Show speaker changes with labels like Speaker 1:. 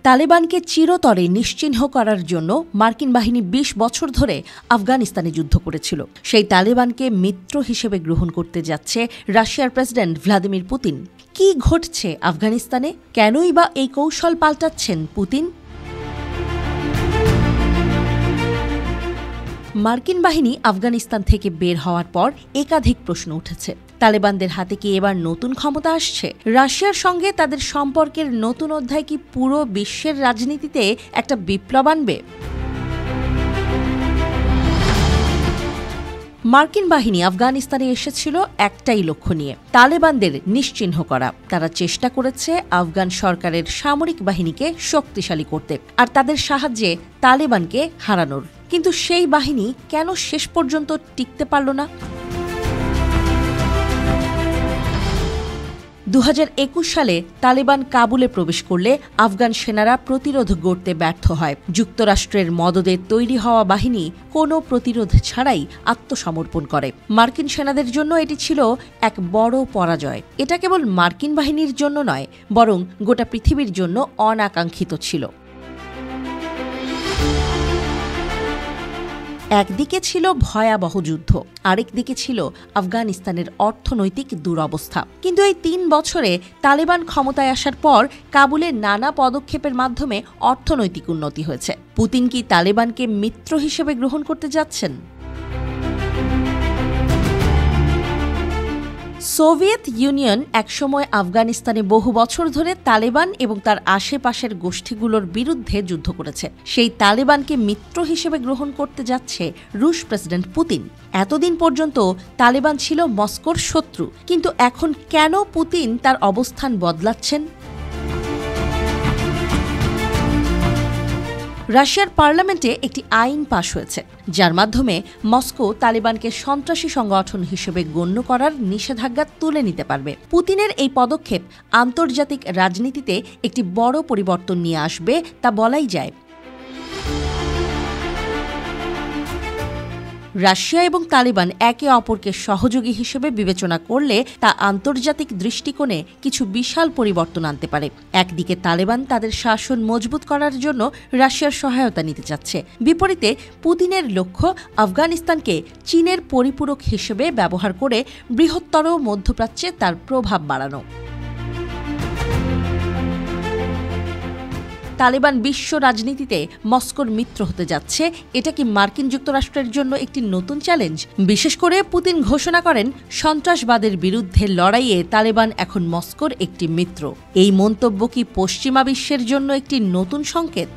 Speaker 1: তালেবানকে চিরতরে নিশ্চিহ্ন করার জন্য মার্কিন বাহিনী ২০ বছর ধরে আফগানিস্তানে যুদ্ধ করেছিল। সেই তালেবানকে মিত্র হিসেবে গ্রহণ করতে যাচ্ছে রাশিয়ার প্রেসিডেন্ট ভ্লাদিমির পুতিন। কি ঘটছে আফগানিস্তানে? কেনই বা এই কৌশল পাল্টাচ্ছেন পুতিন? মার্কিন বাহিনী আফগানিস্তান থেকে বের হওয়ার পর একাধিক প্রশ্ন উঠেছে। তালেবানদের হাতে কি এবার নতুন ক্ষমতা আসছে? রাশিয়ার সঙ্গে তাদের সম্পর্কের নতুন অধ্যায় কি পুরো বিশ্বের রাজনীতিতে একটা বিপ্লব আনবে? মার্কিন বাহিনী আফগানিস্তানে এসেছিল একটাই লক্ষ্য নিয়ে, তালেবানদের নিশ্চিহ্ন করা। তারা চেষ্টা করেছে আফগান সরকারের সামরিক বাহিনীকে শক্তিশালী করতে আর তাদের সাহায্যে তালেবানকে হারানোর। কিন্তু সেই বাহিনী কেন শেষ পর্যন্ত টিকতে পারল না? ২০২১ সালে তালেবান কাবুলে প্রবেশ করলে আফগান সেনারা প্রতিরোধ গড়তে ব্যর্থ হয়। যুক্তরাষ্ট্রের মদদে তৈরি হওয়া বাহিনী কোনো প্রতিরোধ ছাড়াই আত্মসমর্পণ করে। মার্কিন সেনাদের জন্য এটি ছিল এক বড় পরাজয়। এটা কেবল মার্কিন বাহিনীর জন্য নয়, বরং গোটা পৃথিবীর জন্য অনাকাঙ্ক্ষিত ছিল। একদিকে ছিল ভয়াবহ যুদ্ধ, আরেকদিকে ছিল আফগানিস্তানের অর্থনৈতিক দুরবস্থা। কিন্তু এই ৩ বছরে তালেবান ক্ষমতায় আসার পর কাবুলে নানা পদক্ষেপের মাধ্যমে অর্থনৈতিক উন্নতি হয়েছে। পুতিন কি তালেবানকে মিত্র হিসেবে গ্রহণ করতে যাচ্ছেন? সোভিয়েত ইউনিয়ন একসময় আফগানিস্তানে বহু বছর ধরে তালেবান এবং তার আশেপাশের গোষ্ঠীগুলোর বিরুদ্ধে যুদ্ধ করেছে। সেই তালেবানকে মিত্র হিসেবে গ্রহণ করতে যাচ্ছে রুশ প্রেসিডেন্ট পুতিন। এতদিন পর্যন্ত তালেবান ছিল মস্কোর শত্রু, কিন্তু এখন কেন পুতিন তার অবস্থান বদলাচ্ছেন? রাশিয়ার পার্লামেন্টে একটি আইন পাশ হয়েছে, যার মাধ্যমে মস্কো তালেবানকে সন্ত্রাসী সংগঠন হিসেবে গণ্য করার নিষেধাজ্ঞা তুলে নিতে পারবে। পুতিনের এই পদক্ষেপ আন্তর্জাতিক রাজনীতিতে একটি বড় পরিবর্তন নিয়ে আসবে তা বলাই যায়। রাশিয়া এবং তালেবান একে অপরকে সহযোগী হিসেবে বিবেচনা করলে তা আন্তর্জাতিক দৃষ্টিকোণে কিছু বিশাল পরিবর্তন আনতে পারে। একদিকে তালেবান তাদের শাসন মজবুত করার জন্য রাশিয়ার সহায়তা নিতে চাচ্ছে, বিপরীতে পুতিনের লক্ষ্য আফগানিস্তানকে চীনের পরিপূরক হিসেবে ব্যবহার করে বৃহত্তর মধ্যপ্রাচ্যে তার প্রভাব বাড়ানো। তালেবান বিশ্ব রাজনীতিতে মস্কোর মিত্র হতে যাচ্ছে, এটা কি মার্কিন যুক্তরাষ্ট্রের জন্য একটি নতুন চ্যালেঞ্জ? বিশেষ করে পুতিন ঘোষণা করেন, সন্ত্রাসবাদের বিরুদ্ধে লড়াইয়ে তালেবান এখন মস্কোর একটি মিত্র। এই মন্তব্য কি পশ্চিমা বিশ্বের জন্য একটি নতুন সংকেত?